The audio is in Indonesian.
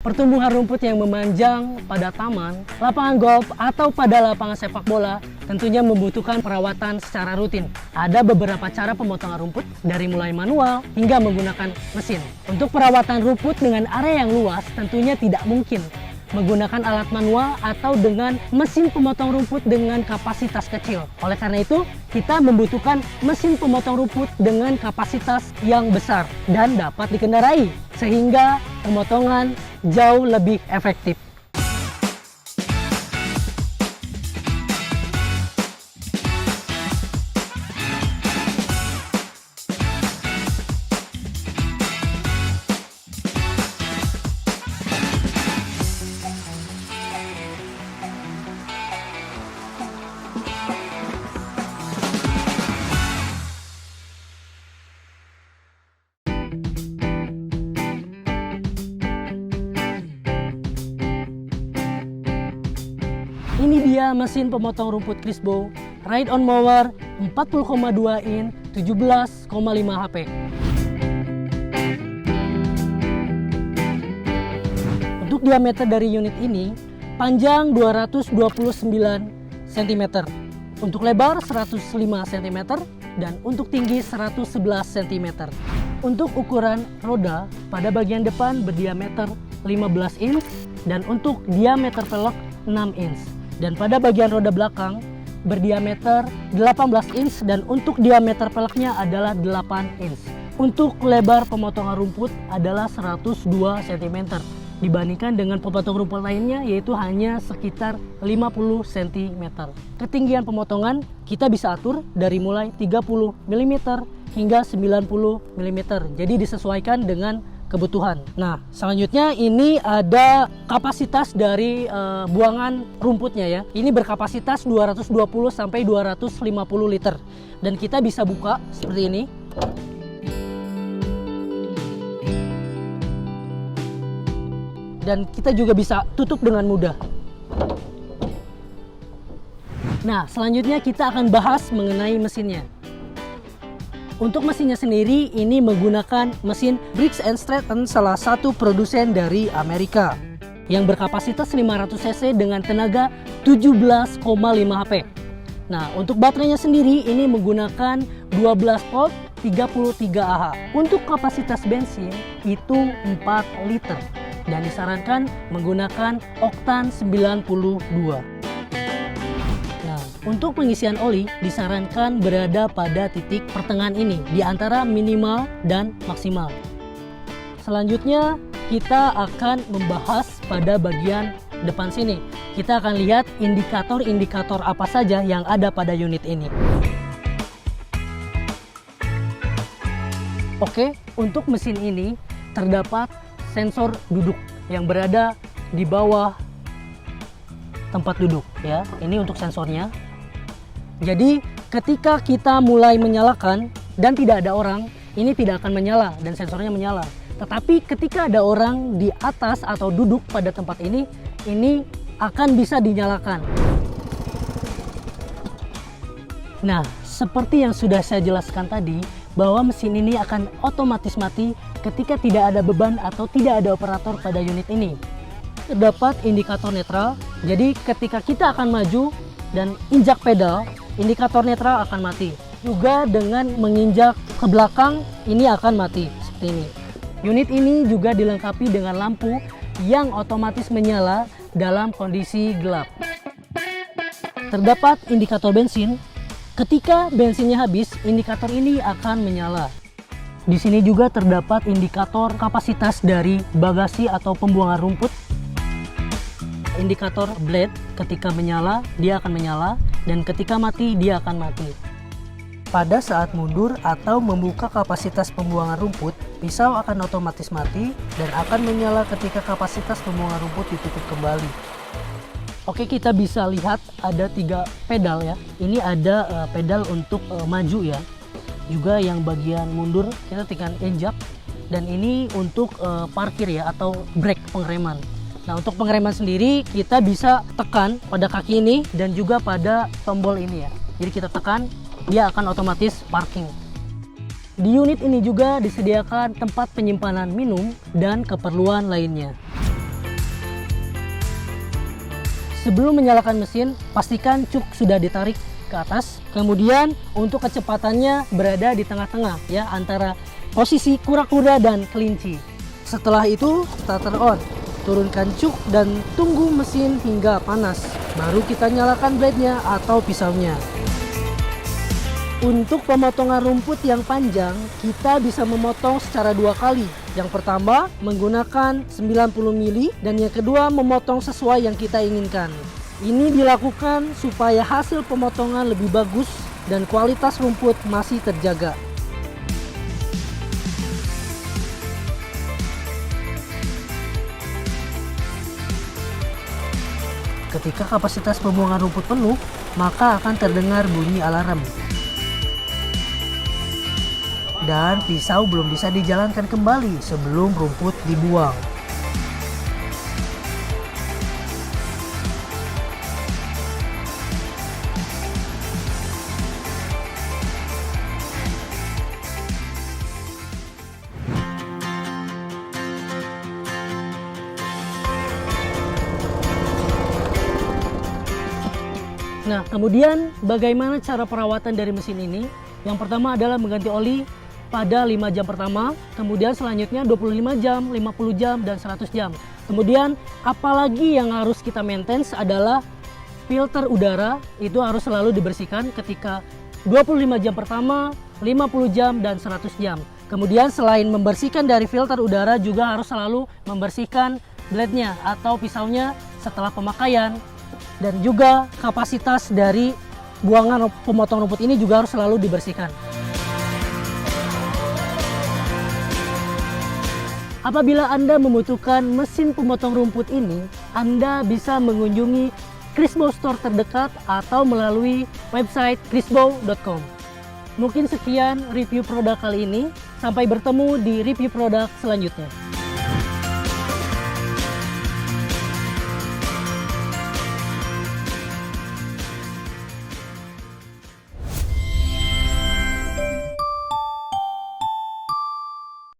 Pertumbuhan rumput yang memanjang pada taman, lapangan golf, atau pada lapangan sepak bola tentunya membutuhkan perawatan secara rutin. Ada beberapa cara pemotongan rumput dari mulai manual hingga menggunakan mesin. Untuk perawatan rumput dengan area yang luas tentunya tidak mungkin menggunakan alat manual atau dengan mesin pemotong rumput dengan kapasitas kecil. Oleh karena itu, kita membutuhkan mesin pemotong rumput dengan kapasitas yang besar dan dapat dikendarai, sehingga pemotongan jauh lebih efektif. Ini dia mesin pemotong rumput Crisbo Ride-on Mower 40,2 in 17,5 HP. Untuk diameter dari unit ini, panjang 229 cm, untuk lebar 105 cm, dan untuk tinggi 111 cm. Untuk ukuran roda, pada bagian depan berdiameter 15 inch dan untuk diameter velg 6 inch. Dan pada bagian roda belakang berdiameter 18 inch dan untuk diameter velgnya adalah 8 inch. Untuk lebar pemotongan rumput adalah 102 cm dibandingkan dengan pemotong rumput lainnya, yaitu hanya sekitar 50 cm. Ketinggian pemotongan kita bisa atur dari mulai 30 mm hingga 90 mm, jadi disesuaikan dengan kebutuhan. Nah, selanjutnya ini ada kapasitas dari buangan rumputnya ya. Ini berkapasitas 220 sampai 250 liter. Dan kita bisa buka seperti ini. Dan kita juga bisa tutup dengan mudah. Nah, selanjutnya kita akan bahas mengenai mesinnya. Untuk mesinnya sendiri, ini menggunakan mesin Briggs & Stratton, salah satu produsen dari Amerika, yang berkapasitas 500 cc dengan tenaga 17,5 HP. Nah, untuk baterainya sendiri, ini menggunakan 12 volt 33 Ah. Untuk kapasitas bensin, itu 4 liter. Dan disarankan menggunakan oktan 92. Untuk pengisian oli disarankan berada pada titik pertengahan ini di antara minimal dan maksimal. Selanjutnya kita akan membahas pada bagian depan sini. Kita akan lihat indikator-indikator apa saja yang ada pada unit ini. Oke, untuk mesin ini terdapat sensor duduk yang berada di bawah tempat duduk ya. Ini untuk sensornya. Jadi ketika kita mulai menyalakan dan tidak ada orang, ini tidak akan menyala dan sensornya menyala. Tetapi ketika ada orang di atas atau duduk pada tempat ini akan bisa dinyalakan. Nah, seperti yang sudah saya jelaskan tadi, bahwa mesin ini akan otomatis mati ketika tidak ada beban atau tidak ada operator pada unit ini. Terdapat indikator netral, jadi ketika kita akan maju dan injak pedal, indikator netral akan mati. Juga dengan menginjak ke belakang, ini akan mati seperti ini. Unit ini juga dilengkapi dengan lampu yang otomatis menyala dalam kondisi gelap. Terdapat indikator bensin. Ketika bensinnya habis, indikator ini akan menyala. Di sini juga terdapat indikator kapasitas dari bagasi atau pembuangan rumput. Indikator blade, ketika menyala, dia akan menyala, dan ketika mati, dia akan mati. Pada saat mundur atau membuka kapasitas pembuangan rumput, pisau akan otomatis mati dan akan menyala ketika kapasitas pembuangan rumput ditutup kembali. Oke, kita bisa lihat ada 3 pedal ya. Ini ada pedal untuk maju ya. Juga yang bagian mundur kita tekan injak, dan ini untuk parkir ya atau brake, pengereman. Nah, untuk pengereman sendiri kita bisa tekan pada kaki ini dan juga pada tombol ini ya. Jadi kita tekan, dia akan otomatis parking. Di unit ini juga disediakan tempat penyimpanan minum dan keperluan lainnya. Sebelum menyalakan mesin, pastikan cuk sudah ditarik ke atas. Kemudian untuk kecepatannya berada di tengah-tengah ya, antara posisi kura-kura dan kelinci. Setelah itu starter on. Turunkan cuk dan tunggu mesin hingga panas. Baru kita nyalakan blade-nya atau pisaunya. Untuk pemotongan rumput yang panjang, kita bisa memotong secara 2 kali. Yang pertama menggunakan 90 mili dan yang kedua memotong sesuai yang kita inginkan. Ini dilakukan supaya hasil pemotongan lebih bagus dan kualitas rumput masih terjaga. Ketika kapasitas pembuangan rumput penuh, maka akan terdengar bunyi alarm. Dan pisau belum bisa dijalankan kembali sebelum rumput dibuang. Nah, kemudian bagaimana cara perawatan dari mesin ini? Yang pertama adalah mengganti oli pada 5 jam pertama, kemudian selanjutnya 25 jam, 50 jam, dan 100 jam. Kemudian apalagi yang harus kita maintenance adalah filter udara, itu harus selalu dibersihkan ketika 25 jam pertama, 50 jam, dan 100 jam. Kemudian selain membersihkan dari filter udara, juga harus selalu membersihkan blade-nya atau pisaunya setelah pemakaian. Dan juga kapasitas dari buangan pemotong rumput ini juga harus selalu dibersihkan. Apabila Anda membutuhkan mesin pemotong rumput ini, Anda bisa mengunjungi Crisbo Store terdekat atau melalui website crisbo.com. Mungkin sekian review produk kali ini. Sampai bertemu di review produk selanjutnya.